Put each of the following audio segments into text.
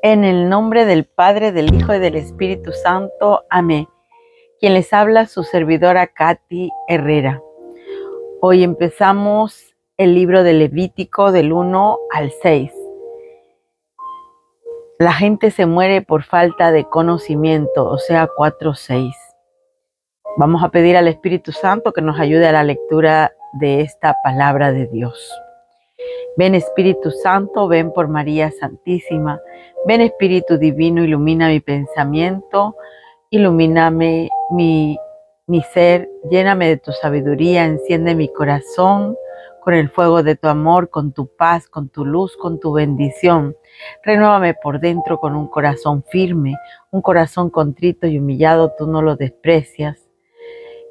En el nombre del Padre, del Hijo y del Espíritu Santo. Amén. Quien les habla, su servidora Katy Herrera. Hoy empezamos el libro de Levítico del 1 al 6. La gente se muere por falta de conocimiento, o sea, 4:6. Vamos a pedir al Espíritu Santo que nos ayude a la lectura de esta palabra de Dios. Ven Espíritu Santo, ven por María Santísima. Ven Espíritu Divino, ilumina mi pensamiento, ilumíname mi ser, lléname de tu sabiduría, enciende mi corazón con el fuego de tu amor, con tu paz, con tu luz, con tu bendición. Renuévame por dentro con un corazón firme, un corazón contrito y humillado, tú no lo desprecias.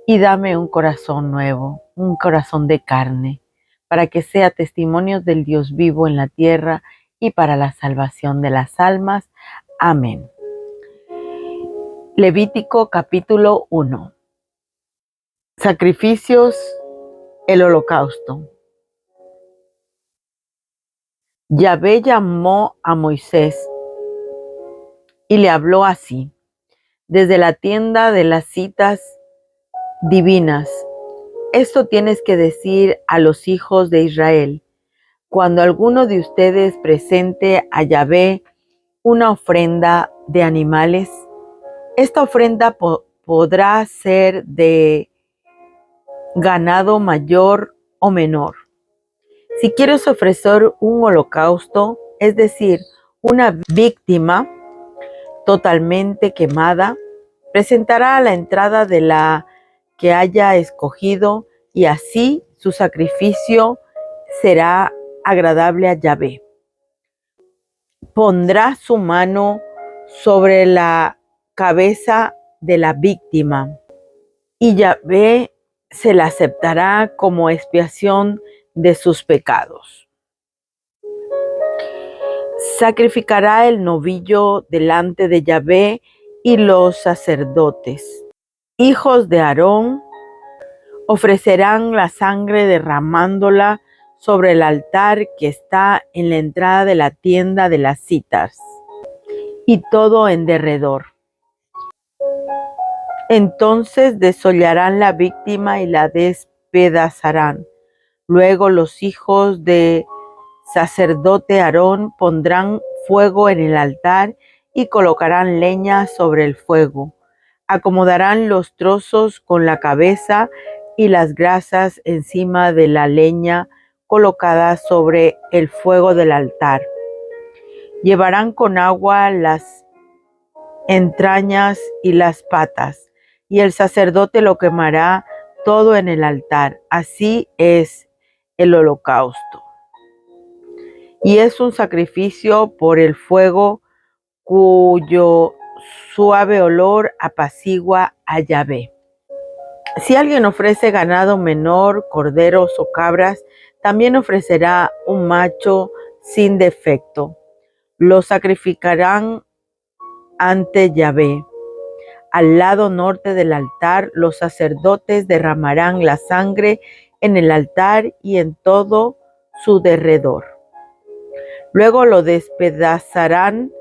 Y dame un corazón nuevo, un corazón de carne, para que sea testimonio del Dios vivo en la tierra y para la salvación de las almas. Amén. Levítico capítulo 1. Sacrificios, el holocausto. Yahvé llamó a Moisés y le habló así, desde la tienda de las citas divinas. Esto tienes que decir a los hijos de Israel. Cuando alguno de ustedes presente a Yahvé una ofrenda de animales, esta ofrenda podrá ser de ganado mayor o menor. Si quieres ofrecer un holocausto, es decir, una víctima totalmente quemada, presentará a la entrada de la que haya escogido y así su sacrificio será agradable a Yahvé. Pondrá su mano sobre la cabeza de la víctima y Yahvé se la aceptará como expiación de sus pecados. Sacrificará el novillo delante de Yahvé y los sacerdotes, hijos de Aarón, ofrecerán la sangre derramándola sobre el altar que está en la entrada de la tienda de las citas y todo en derredor. Entonces desollarán la víctima y la despedazarán. Luego los hijos de sacerdote Aarón pondrán fuego en el altar y colocarán leña sobre el fuego. Acomodarán los trozos con la cabeza y las grasas encima de la leña colocada sobre el fuego del altar. Llevarán con agua las entrañas y las patas, y el sacerdote lo quemará todo en el altar. Así es el holocausto. Y es un sacrificio por el fuego cuyo suave olor apacigua a Yahvé. Si alguien ofrece ganado menor, corderos o cabras, también ofrecerá un macho sin defecto. Lo sacrificarán ante Yahvé. Al lado norte del altar, los sacerdotes derramarán la sangre en el altar y en todo su derredor. Luego lo despedazarán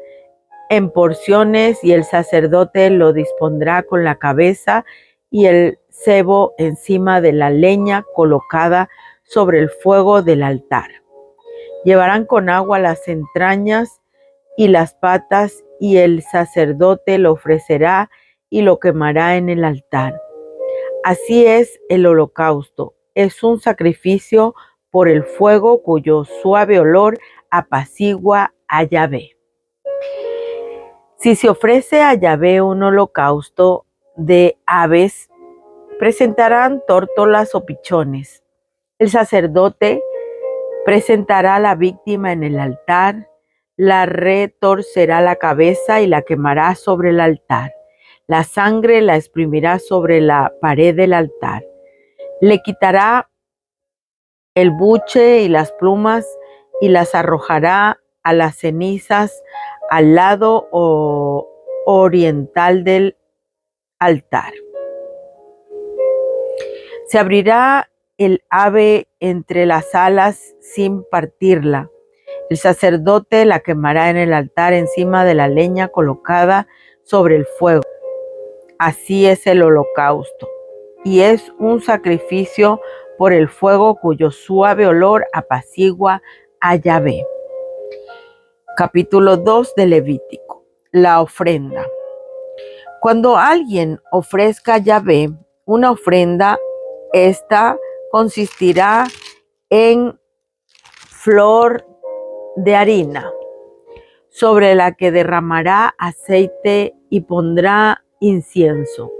en porciones y el sacerdote lo dispondrá con la cabeza y el sebo encima de la leña colocada sobre el fuego del altar. Llevarán con agua las entrañas y las patas y el sacerdote lo ofrecerá y lo quemará en el altar. Así es el holocausto. Es un sacrificio por el fuego cuyo suave olor apacigua a Yahvé. Si se ofrece a Yahvé un holocausto de aves, presentarán tórtolas o pichones. El sacerdote presentará a la víctima en el altar, la retorcerá la cabeza y la quemará sobre el altar. La sangre la exprimirá sobre la pared del altar. Le quitará el buche y las plumas y las arrojará a las cenizas al lado oriental del altar. Se abrirá el ave entre las alas sin partirla. El sacerdote la quemará en el altar encima de la leña colocada sobre el fuego. Así es el holocausto, y es un sacrificio por el fuego cuyo suave olor apacigua a Yahvé. Capítulo 2 de Levítico. La ofrenda. Cuando alguien ofrezca a Yahvé una ofrenda, esta consistirá en flor de harina, sobre la que derramará aceite y pondrá incienso.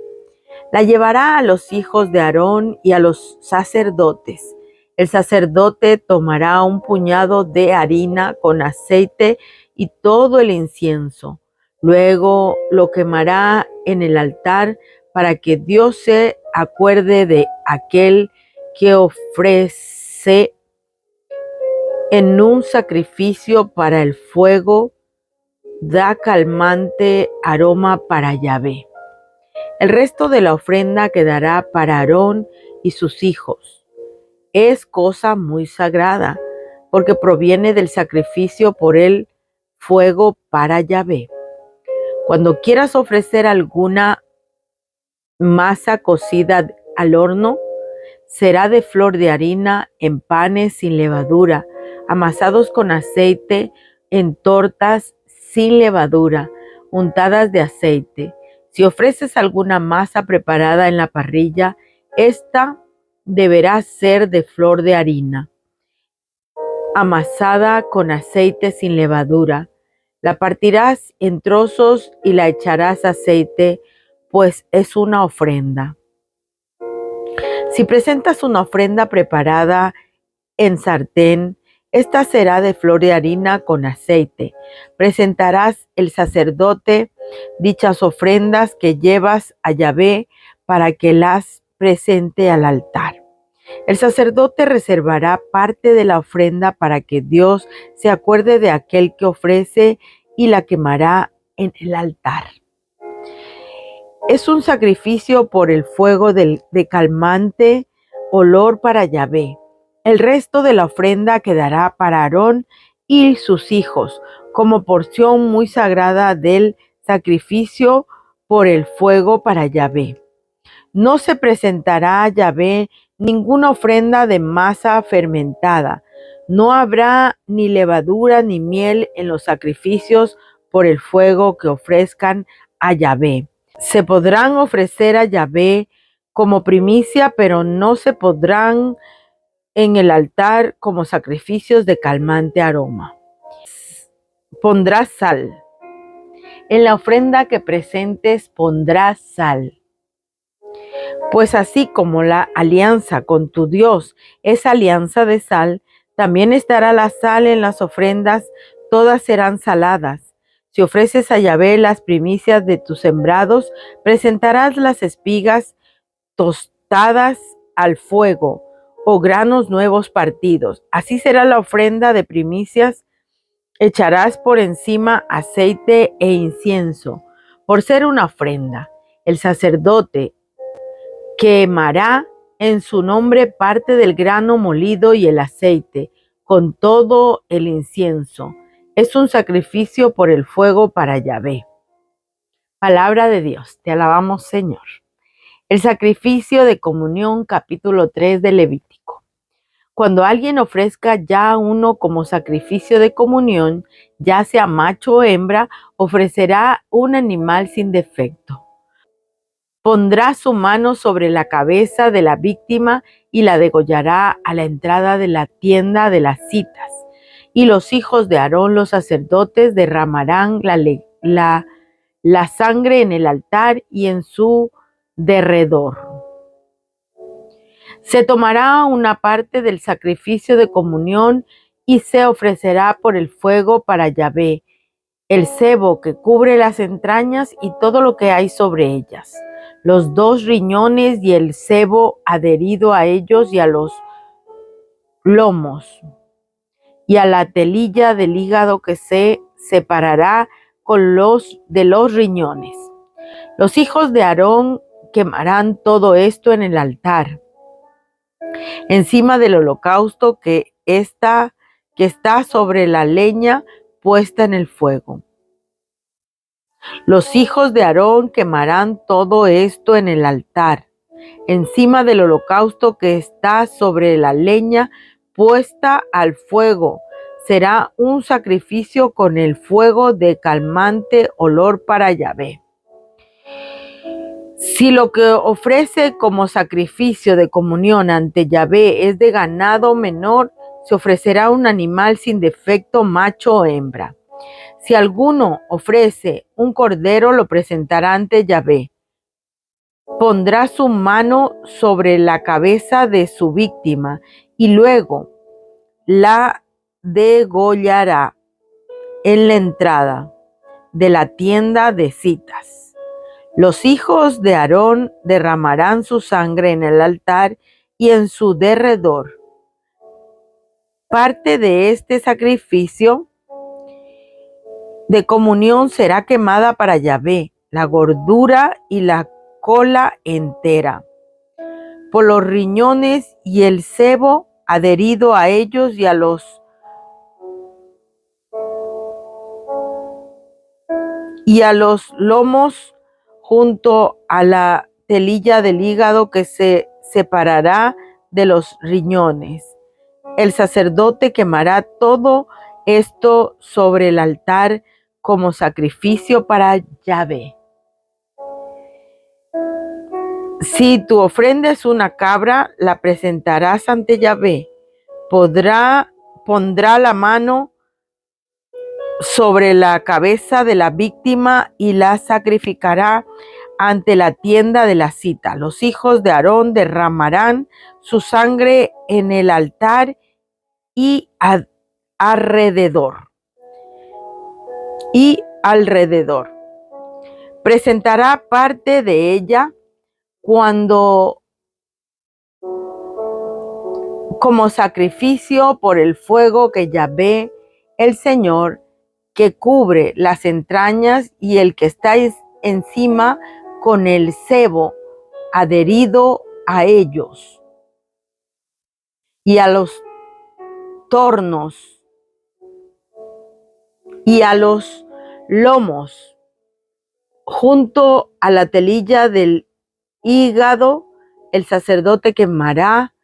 La llevará a los hijos de Aarón y a los sacerdotes. El sacerdote tomará un puñado de harina con aceite y todo el incienso. Luego lo quemará en el altar para que Dios se acuerde de aquel que ofrece en un sacrificio para el fuego, da calmante aroma para Yahvé. El resto de la ofrenda quedará para Aarón y sus hijos. Es cosa muy sagrada, porque proviene del sacrificio por el fuego para Yahvé. Cuando quieras ofrecer alguna masa cocida al horno, será de flor de harina en panes sin levadura, amasados con aceite en tortas sin levadura, untadas de aceite. Si ofreces alguna masa preparada en la parrilla, esta deberá ser de flor de harina, amasada con aceite sin levadura. La partirás en trozos y la echarás aceite, pues es una ofrenda. Si presentas una ofrenda preparada en sartén, esta será de flor de harina con aceite. Presentarás el sacerdote dichas ofrendas que llevas a Yahvé para que las presente al altar. El sacerdote reservará parte de la ofrenda para que Dios se acuerde de aquel que ofrece y la quemará en el altar. Es un sacrificio por el fuego de calmante olor para Yahvé. El resto de la ofrenda quedará para Aarón y sus hijos, como porción muy sagrada del sacrificio por el fuego para Yahvé. No se presentará a Yahvé ninguna ofrenda de masa fermentada. No habrá ni levadura ni miel en los sacrificios por el fuego que ofrezcan a Yahvé. Se podrán ofrecer a Yahvé como primicia, pero no se podrán en el altar como sacrificios de calmante aroma. Pondrás sal. En la ofrenda que presentes pondrás sal. Pues así como la alianza con tu Dios es alianza de sal, también estará la sal en las ofrendas, todas serán saladas. Si ofreces a Yahvé las primicias de tus sembrados, presentarás las espigas tostadas al fuego o granos nuevos partidos. Así será la ofrenda de primicias. Echarás por encima aceite e incienso, por ser una ofrenda. El sacerdote quemará en su nombre parte del grano molido y el aceite, con todo el incienso. Es un sacrificio por el fuego para Yahvé. Palabra de Dios, te alabamos, Señor. El sacrificio de comunión, capítulo 3 de Levítico. Cuando alguien ofrezca ya uno como sacrificio de comunión, ya sea macho o hembra, ofrecerá un animal sin defecto. Pondrá su mano sobre la cabeza de la víctima y la degollará a la entrada de la tienda de las citas. Y los hijos de Aarón, los sacerdotes, derramarán la sangre en el altar y en su derredor. Se tomará una parte del sacrificio de comunión y se ofrecerá por el fuego para Yahvé, el sebo que cubre las entrañas y todo lo que hay sobre ellas, los 2 riñones y el sebo adherido a ellos y a los lomos, y a la telilla del hígado que se separará con los riñones. Los hijos de Aarón quemarán todo esto en el altar, encima del holocausto que que está sobre la leña puesta en el fuego. Los hijos de Aarón quemarán todo esto en el altar, encima del holocausto que está sobre la leña puesta al fuego. Será un sacrificio con el fuego de calmante olor para Yahvé. Si lo que ofrece como sacrificio de comunión ante Yahvé es de ganado menor, se ofrecerá un animal sin defecto, macho o hembra. Si alguno ofrece un cordero, lo presentará ante Yahvé. Pondrá su mano sobre la cabeza de su víctima y luego la degollará en la entrada de la tienda de citas. Los hijos de Aarón derramarán su sangre en el altar y en su derredor. Parte de este sacrificio de comunión será quemada para Yahvé, la gordura y la cola entera, por los riñones y el sebo adherido a ellos y a los lomos, junto a la telilla del hígado que se separará de los riñones. El sacerdote quemará todo esto sobre el altar como sacrificio para Yahvé. Si tu ofrenda es una cabra, la presentarás ante Yahvé. Pondrá la mano sobre la cabeza de la víctima y la sacrificará ante la tienda de la cita. Los hijos de Aarón derramarán su sangre en el altar y alrededor. Presentará parte de ella como sacrificio por el fuego que Yahvé, el Señor, que cubre las entrañas y el que está encima con el sebo adherido a ellos y a los tornos y a los lomos, junto a la telilla del hígado. El sacerdote quemará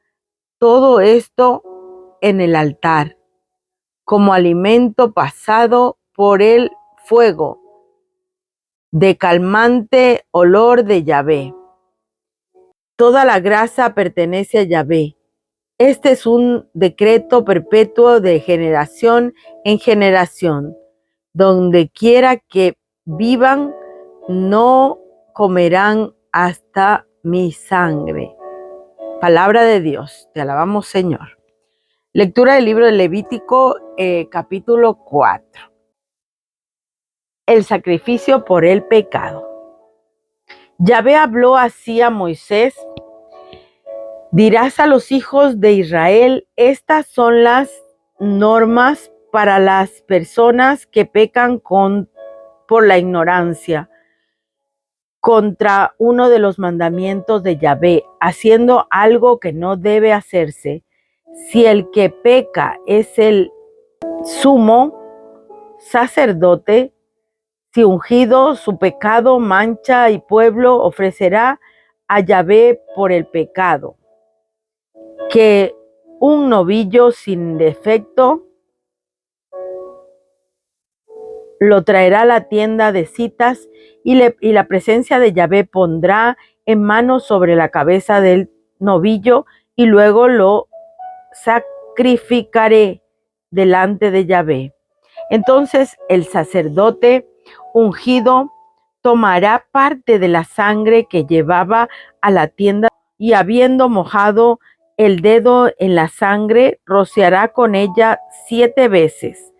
todo esto en el altar como alimento pasado por el fuego de calmante olor de Yahvé. Toda la grasa pertenece a Yahvé. Este es un decreto perpetuo de generación en generación. Donde quiera que vivan, no comerán hasta mi sangre. Palabra de Dios, te alabamos, Señor. Lectura del libro de Levítico, capítulo 4. El sacrificio por el pecado. Yahvé habló así a Moisés: dirás a los hijos de Israel, estas son las normas para las personas que pecan por la ignorancia contra uno de los mandamientos de Yahvé, haciendo algo que no debe hacerse. Si el que peca es el sumo sacerdote, si ungido, su pecado mancha y pueblo, ofrecerá a Yahvé por el pecado, que un novillo sin defecto lo traerá a la tienda de citas y la presencia de Yahvé pondrá en mano sobre la cabeza del novillo y luego lo sacrificaré delante de Yahvé. Entonces el sacerdote ungido tomará parte de la sangre que llevaba a la tienda y, habiendo mojado el dedo en la sangre, rociará con ella 7 veces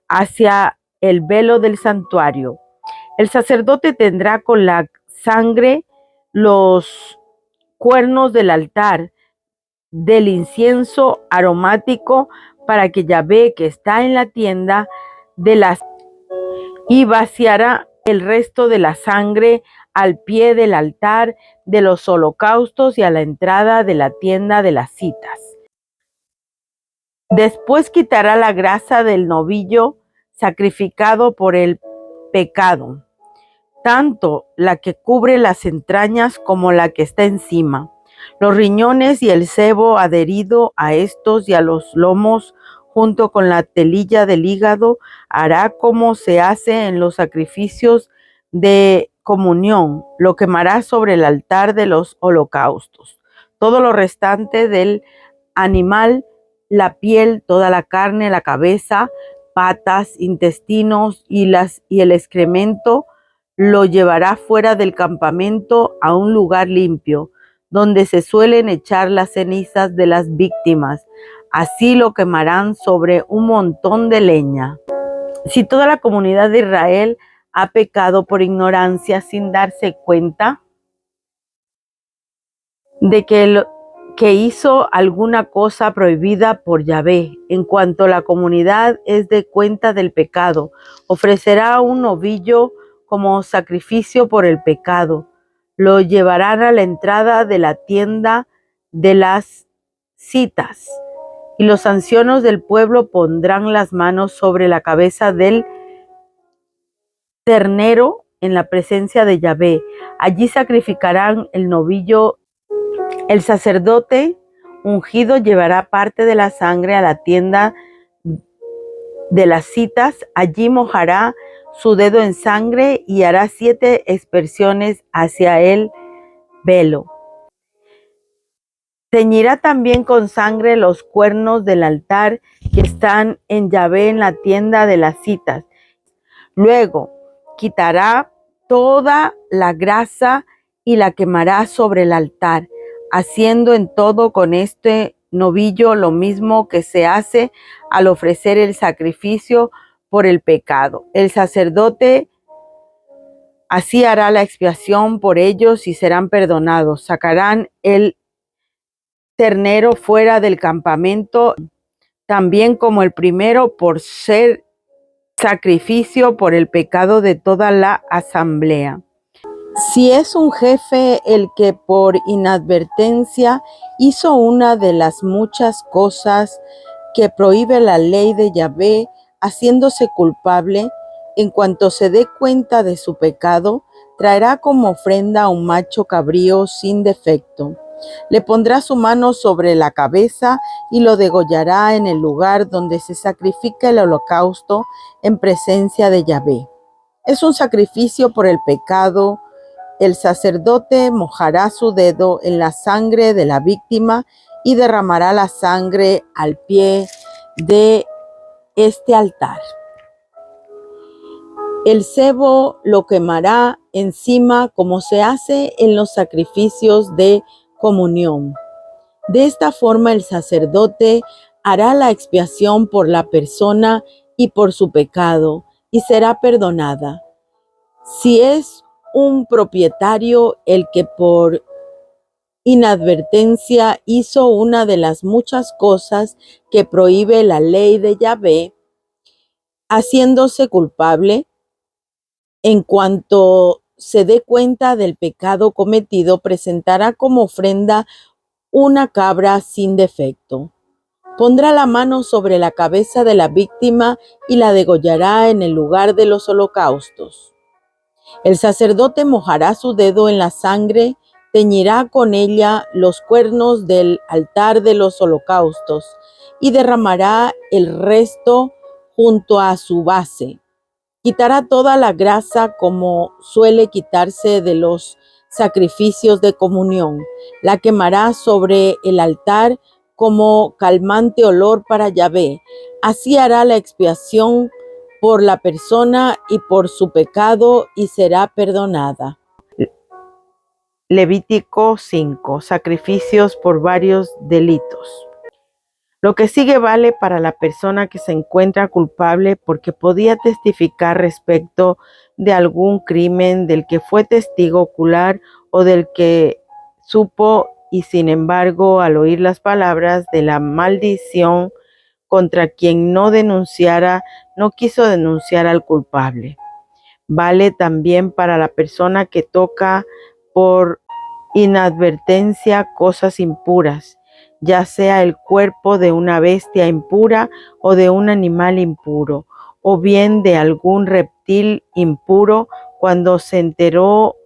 hacia el velo del santuario. El sacerdote tendrá con la sangre los cuernos del altar del incienso aromático para que Yahvé, que está en la tienda de las, y vaciará el resto de la sangre al pie del altar de los holocaustos y a la entrada de la tienda de las citas. Después quitará la grasa del novillo sacrificado por el pecado, tanto la que cubre las entrañas como la que está encima, los riñones y el sebo adherido a estos y a los lomos, junto con la telilla del hígado, hará como se hace en los sacrificios de comunión, lo quemará sobre el altar de los holocaustos. Todo lo restante del animal, la piel, toda la carne, la cabeza, patas, intestinos y el excremento, lo llevará fuera del campamento a un lugar limpio, donde se suelen echar las cenizas de las víctimas. Así lo quemarán sobre un montón de leña. Si toda la comunidad de Israel ha pecado por ignorancia sin darse cuenta de que hizo alguna cosa prohibida por Yahvé, en cuanto la comunidad es de cuenta del pecado, ofrecerá un novillo como sacrificio por el pecado. Lo llevarán a la entrada de la tienda de las citas, y los ancianos del pueblo pondrán las manos sobre la cabeza del ternero en la presencia de Yahvé. Allí sacrificarán el novillo. El sacerdote ungido llevará parte de la sangre a la tienda de las citas. Allí mojará su dedo en sangre y hará 7 aspersiones hacia el velo. Teñirá también con sangre los cuernos del altar que están en Yahvé en la tienda de las citas. Luego quitará toda la grasa y la quemará sobre el altar, haciendo en todo con este novillo lo mismo que se hace al ofrecer el sacrificio por el pecado. El sacerdote así hará la expiación por ellos y serán perdonados. Sacarán el ternero fuera del campamento, también como el primero, por ser sacrificio por el pecado de toda la asamblea. Si es un jefe el que por inadvertencia hizo una de las muchas cosas que prohíbe la ley de Yahvé, haciéndose culpable, en cuanto se dé cuenta de su pecado, traerá como ofrenda un macho cabrío sin defecto. Le pondrá su mano sobre la cabeza y lo degollará en el lugar donde se sacrifica el holocausto en presencia de Yahvé. Es un sacrificio por el pecado. El sacerdote mojará su dedo en la sangre de la víctima y derramará la sangre al pie de este altar. El sebo lo quemará encima como se hace en los sacrificios de comunión. De esta forma el sacerdote hará la expiación por la persona y por su pecado, y será perdonada. Si es un propietario el que por inadvertencia hizo una de las muchas cosas que prohíbe la ley de Yahvé, haciéndose culpable, en cuanto se dé cuenta del pecado cometido, presentará como ofrenda una cabra sin defecto. Pondrá la mano sobre la cabeza de la víctima y la degollará en el lugar de los holocaustos. El sacerdote mojará su dedo en la sangre, teñirá con ella los cuernos del altar de los holocaustos y derramará el resto junto a su base. Quitará toda la grasa como suele quitarse de los sacrificios de comunión. La quemará sobre el altar como calmante olor para Yahvé. Así hará la expiación por la persona y por su pecado y será perdonada. Levítico 5. Sacrificios por varios delitos. Lo que sigue vale para la persona que se encuentra culpable porque podía testificar respecto de algún crimen del que fue testigo ocular o del que supo y sin embargo al oír las palabras de la maldición contra quien no denunciara, no quiso denunciar al culpable. Vale también para la persona que toca por inadvertencia cosas impuras ya sea el cuerpo de una bestia impura o de un animal impuro, o bien de algún reptil impuro, cuando se enteró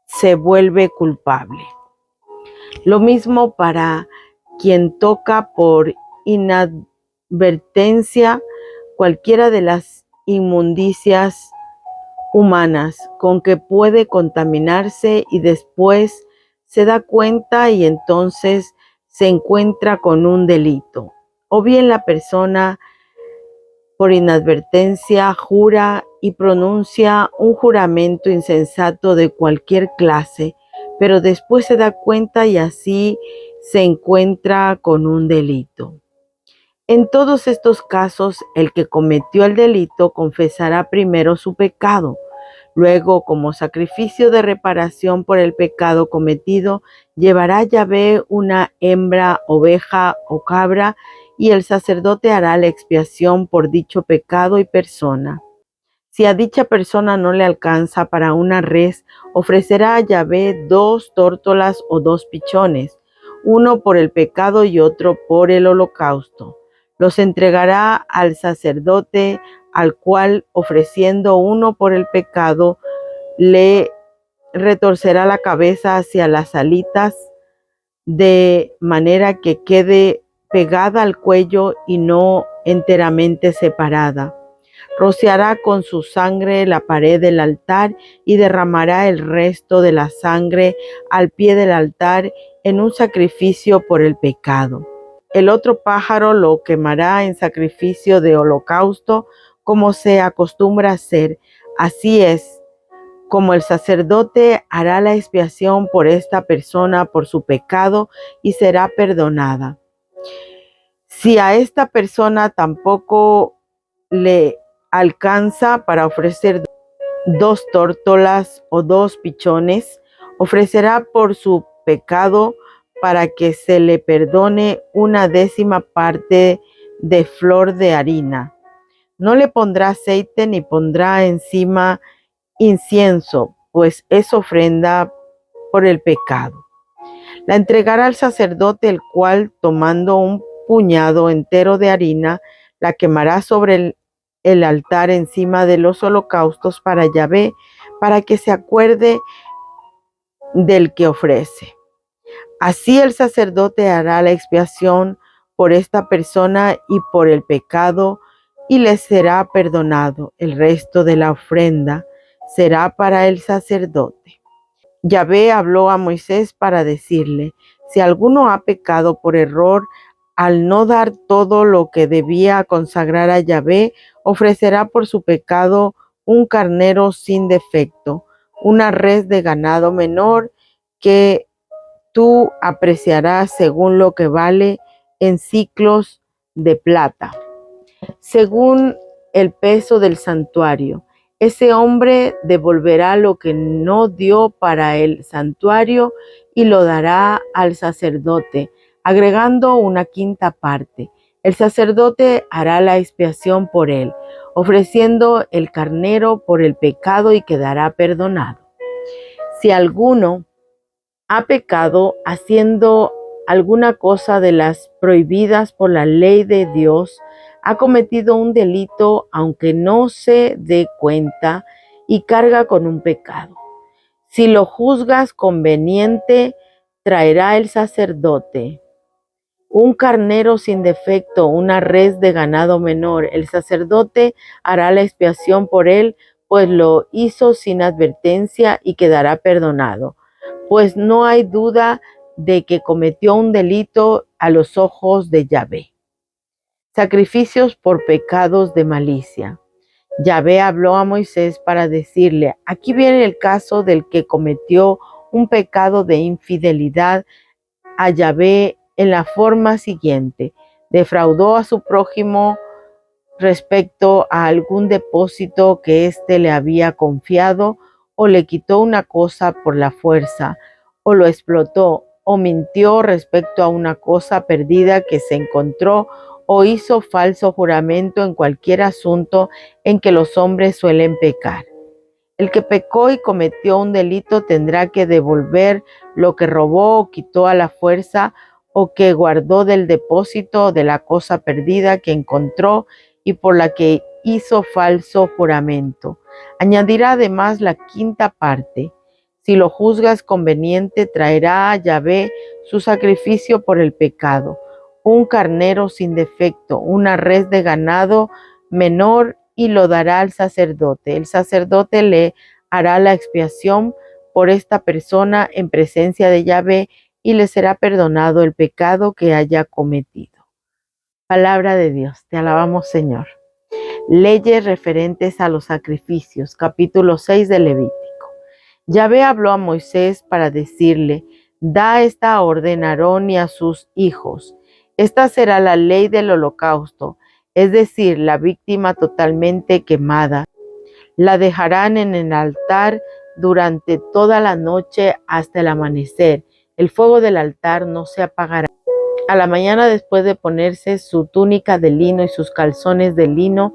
se vuelve culpable. Lo mismo para quien toca por inadvertencia cualquiera de las inmundicias humanas con que puede contaminarse y después se da cuenta y entonces se encuentra con un delito. O bien la persona por inadvertencia jura y pronuncia un juramento insensato de cualquier clase, pero después se da cuenta y así se encuentra con un delito. En todos estos casos, el que cometió el delito confesará primero su pecado. Luego, como sacrificio de reparación por el pecado cometido, llevará Yahvé una hembra, oveja o cabra, y el sacerdote hará la expiación por dicho pecado y persona. Si a dicha persona no le alcanza para una res, ofrecerá a Yahvé 2 tórtolas o 2 pichones, uno por el pecado y otro por el holocausto. Los entregará al sacerdote, al cual, ofreciendo uno por el pecado, le retorcerá la cabeza hacia las alitas, de manera que quede pegada al cuello y no enteramente separada. Rociará con su sangre la pared del altar y derramará el resto de la sangre al pie del altar en un sacrificio por el pecado. El otro pájaro lo quemará en sacrificio de holocausto, como se acostumbra hacer. Así es, como el sacerdote hará la expiación por esta persona por su pecado y será perdonada. Si a esta persona tampoco le alcanza para ofrecer 2 tórtolas o 2 pichones, ofrecerá por su pecado para que se le perdone 1/10 parte de flor de harina. No le pondrá aceite ni pondrá encima incienso, pues es ofrenda por el pecado. La entregará al sacerdote, el cual, tomando un puñado entero de harina, la quemará sobre el altar encima de los holocaustos para Yahvé, para que se acuerde del que ofrece. Así el sacerdote hará la expiación por esta persona y por el pecado, y le será perdonado. El resto de la ofrenda será para el sacerdote. Yahvé habló a Moisés para decirle: si alguno ha pecado por error al no dar todo lo que debía consagrar a Yahvé, ofrecerá por su pecado un carnero sin defecto, una res de ganado menor que tú apreciarás según lo que vale en siclos de plata, según el peso del santuario. Ese hombre devolverá lo que no dio para el santuario y lo dará al sacerdote, agregando 1/5 parte. El sacerdote hará la expiación por él, ofreciendo el carnero por el pecado, y quedará perdonado. Si alguno ha pecado haciendo alguna cosa de las prohibidas por la ley de Dios, ha cometido un delito aunque no se dé cuenta, y carga con un pecado. Si lo juzgas conveniente, traerá el sacerdote un carnero sin defecto, una res de ganado menor. El sacerdote hará la expiación por él, pues lo hizo sin advertencia, y quedará perdonado, pues no hay duda de que cometió un delito a los ojos de Yahvé. Sacrificios por pecados de malicia. Yahvé habló a Moisés para decirle: aquí viene el caso del que cometió un pecado de infidelidad a Yahvé en la forma siguiente: defraudó a su prójimo respecto a algún depósito que éste le había confiado, o le quitó una cosa por la fuerza, o lo explotó, o mintió respecto a una cosa perdida que se encontró, o hizo falso juramento en cualquier asunto en que los hombres suelen pecar. El que pecó y cometió un delito tendrá que devolver lo que robó o quitó a la fuerza, o que guardó del depósito de la cosa perdida que encontró y por la que hizo falso juramento. Añadirá además la quinta parte. Si lo juzgas conveniente, traerá a Yahvé su sacrificio por el pecado, un carnero sin defecto, una res de ganado menor, y lo dará al sacerdote. El sacerdote le hará la expiación por esta persona en presencia de Yahvé y le será perdonado el pecado que haya cometido. Palabra de Dios, te alabamos, Señor. Leyes referentes a los sacrificios, capítulo 6 de Levítico. Yahvé habló a Moisés para decirle: da esta orden a Aarón y a sus hijos. Esta será la ley del holocausto, es decir, la víctima totalmente quemada. La dejarán en el altar durante toda la noche hasta el amanecer. El fuego del altar no se apagará. A la mañana, después de ponerse su túnica de lino y sus calzones de lino,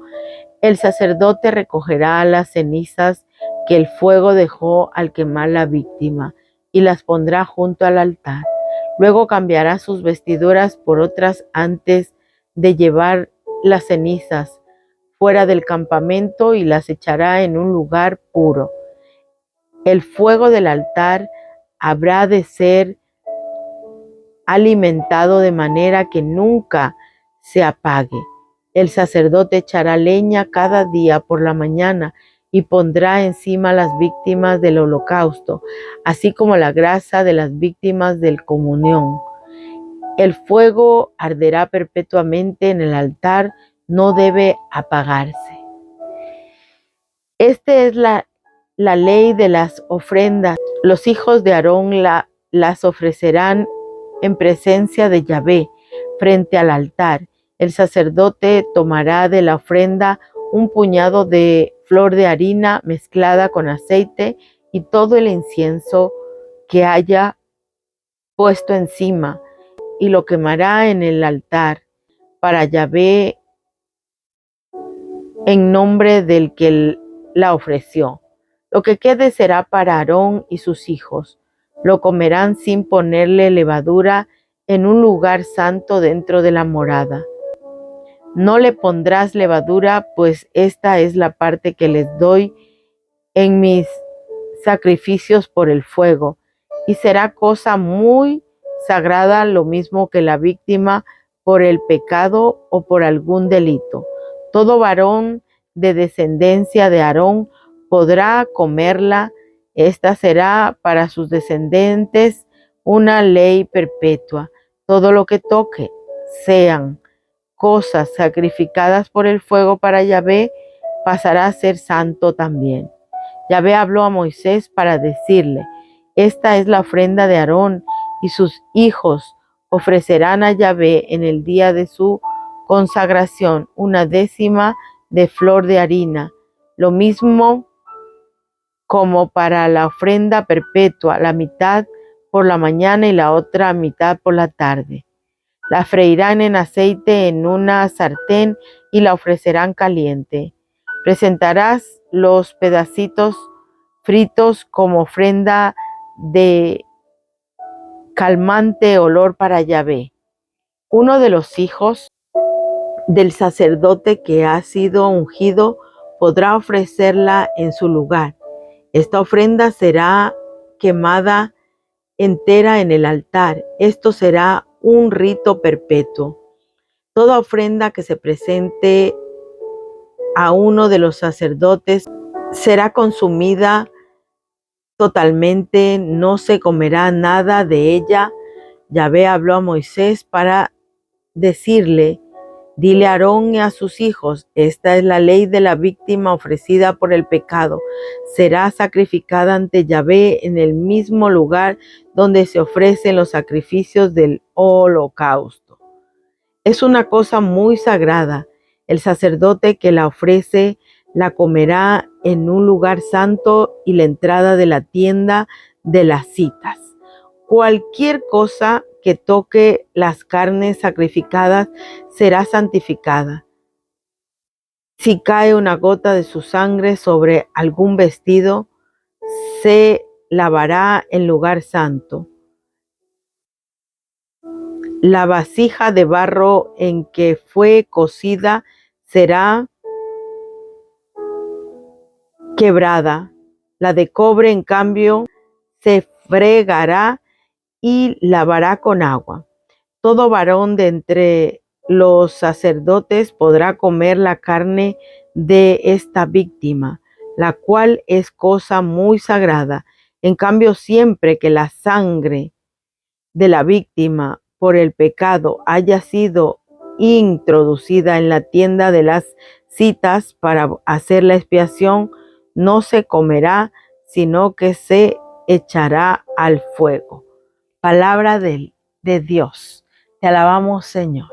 el sacerdote recogerá las cenizas que el fuego dejó al quemar la víctima y las pondrá junto al altar. Luego cambiará sus vestiduras por otras antes de llevar las cenizas fuera del campamento y las echará en un lugar puro. El fuego del altar habrá de ser alimentado de manera que nunca se apague. El sacerdote echará leña cada día por la mañana y pondrá encima las víctimas del holocausto, así como la grasa de las víctimas de comunión. El fuego arderá perpetuamente en el altar, no debe apagarse. Esta es la ley de las ofrendas. Los hijos de Aarón las ofrecerán en presencia de Yahvé, frente al altar. El sacerdote tomará de la ofrenda un puñado de flor de harina mezclada con aceite y todo el incienso que haya puesto encima, y lo quemará en el altar para Yahvé en nombre del que la ofreció. Lo que quede será para Aarón y sus hijos. Lo comerán sin ponerle levadura en un lugar santo dentro de la morada. No le pondrás levadura, pues esta es la parte que les doy en mis sacrificios por el fuego, y será cosa muy sagrada, lo mismo que la víctima por el pecado o por algún delito. Todo varón de descendencia de Aarón podrá comerla. Esta será para sus descendientes una ley perpetua. Todo lo que toque, sean cosas sacrificadas por el fuego para Yahvé, pasará a ser santo también. Yahvé habló a Moisés para decirle: esta es la ofrenda de Aarón y sus hijos ofrecerán a Yahvé en el día de su consagración una décima de flor de harina, lo mismo como para la ofrenda perpetua, la mitad por la mañana y la otra mitad por la tarde. La freirán en aceite en una sartén y la ofrecerán caliente. Presentarás los pedacitos fritos como ofrenda de calmante olor para Yahvé. Uno de los hijos del sacerdote que ha sido ungido podrá ofrecerla en su lugar. Esta ofrenda será quemada entera en el altar. Esto será un rito perpetuo. Toda ofrenda que se presente a uno de los sacerdotes será consumida totalmente, no se comerá nada de ella. Yahvé habló a Moisés para decirle: dile a Aarón y a sus hijos, esta es la ley de la víctima ofrecida por el pecado. Será sacrificada ante Yahvé en el mismo lugar donde se ofrecen los sacrificios del holocausto. Es una cosa muy sagrada. El sacerdote que la ofrece la comerá en un lugar santo y la entrada de la tienda de las citas. Cualquier cosa que toque las carnes sacrificadas será santificada. Si cae una gota de su sangre sobre algún vestido, se lavará en lugar santo. La vasija de barro en que fue cocida será quebrada. La de cobre, en cambio, se fregará y lavará con agua. Todo varón de entre los sacerdotes podrá comer la carne de esta víctima, la cual es cosa muy sagrada. En cambio, siempre que la sangre de la víctima por el pecado haya sido introducida en la tienda de las citas para hacer la expiación, no se comerá, sino que se echará al fuego. Palabra de Dios. Te alabamos, Señor.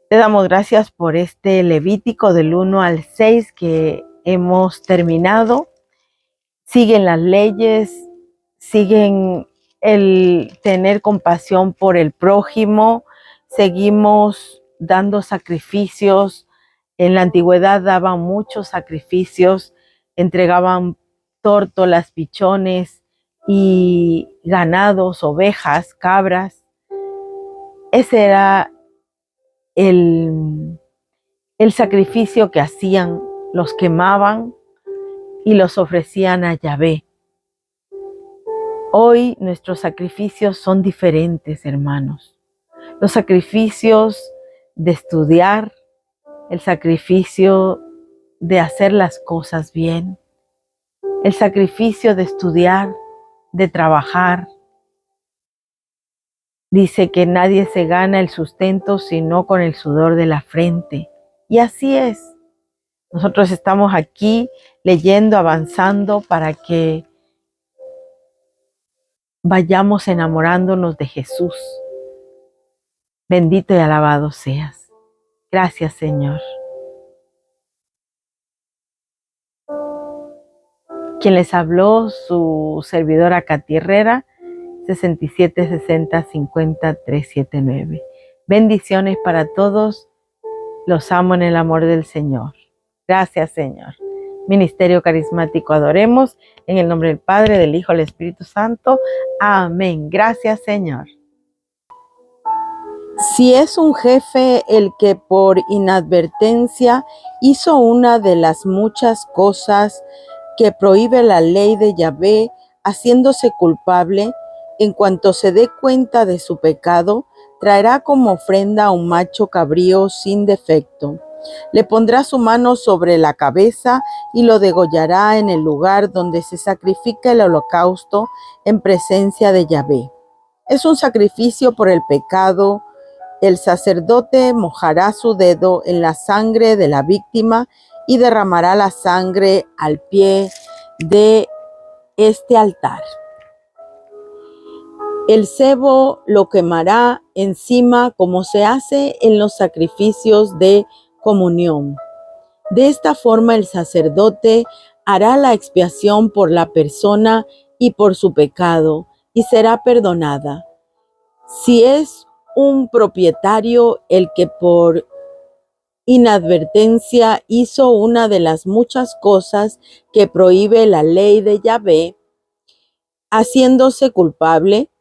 Te damos gracias por este Levítico del 1 al 6 que hemos terminado. Siguen las leyes, siguen el tener compasión por el prójimo, seguimos dando sacrificios. En la antigüedad daban muchos sacrificios, entregaban tórtolas, pichones y ganados, ovejas, cabras. Ese era el sacrificio que hacían, los quemaban y los ofrecían a Yahvé. Hoy nuestros sacrificios son diferentes, hermanos. Los sacrificios de estudiar, el sacrificio de hacer las cosas bien, el sacrificio de estudiar, de trabajar. Dice que nadie se gana el sustento sino con el sudor de la frente. Y así es. Nosotros estamos aquí leyendo, avanzando para que vayamos enamorándonos de Jesús. Bendito y alabado seas. Gracias, Señor. Quien les habló, su servidora Katy Herrera, 67 60 50 379. Bendiciones para todos. Los amo en el amor del Señor. Gracias, Señor. Ministerio Carismático Adoremos, en el nombre del Padre, del Hijo, del Espíritu Santo. Amén. Gracias, Señor. Si es un jefe el que por inadvertencia hizo una de las muchas cosas que prohíbe la ley de Yahvé, haciéndose culpable, en cuanto se dé cuenta de su pecado, traerá como ofrenda un macho cabrío sin defecto. Le pondrá su mano sobre la cabeza y lo degollará en el lugar donde se sacrifica el holocausto en presencia de Yahvé. Es un sacrificio por el pecado. El sacerdote mojará su dedo en la sangre de la víctima y derramará la sangre al pie de este altar. El sebo lo quemará encima como se hace en los sacrificios de comunión. De esta forma el sacerdote hará la expiación por la persona y por su pecado, y será perdonada. Si es un propietario el que por inadvertencia hizo una de las muchas cosas que prohíbe la ley de Yahvé, haciéndose culpable,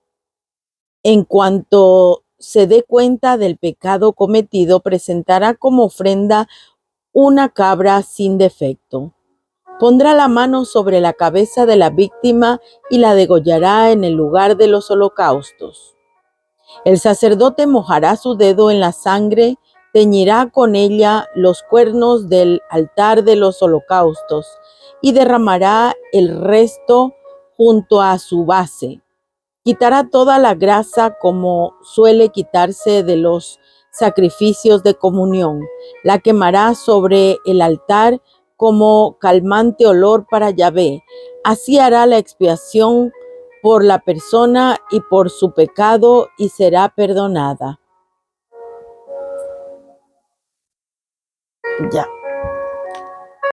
en cuanto se dé cuenta del pecado cometido, presentará como ofrenda una cabra sin defecto. Pondrá la mano sobre la cabeza de la víctima y la degollará en el lugar de los holocaustos. El sacerdote mojará su dedo en la sangre, teñirá con ella los cuernos del altar de los holocaustos y derramará el resto junto a su base. Quitará toda la grasa como suele quitarse de los sacrificios de comunión. La quemará sobre el altar como calmante olor para Yahvé. Así hará la expiación por la persona y por su pecado y será perdonada. Ya.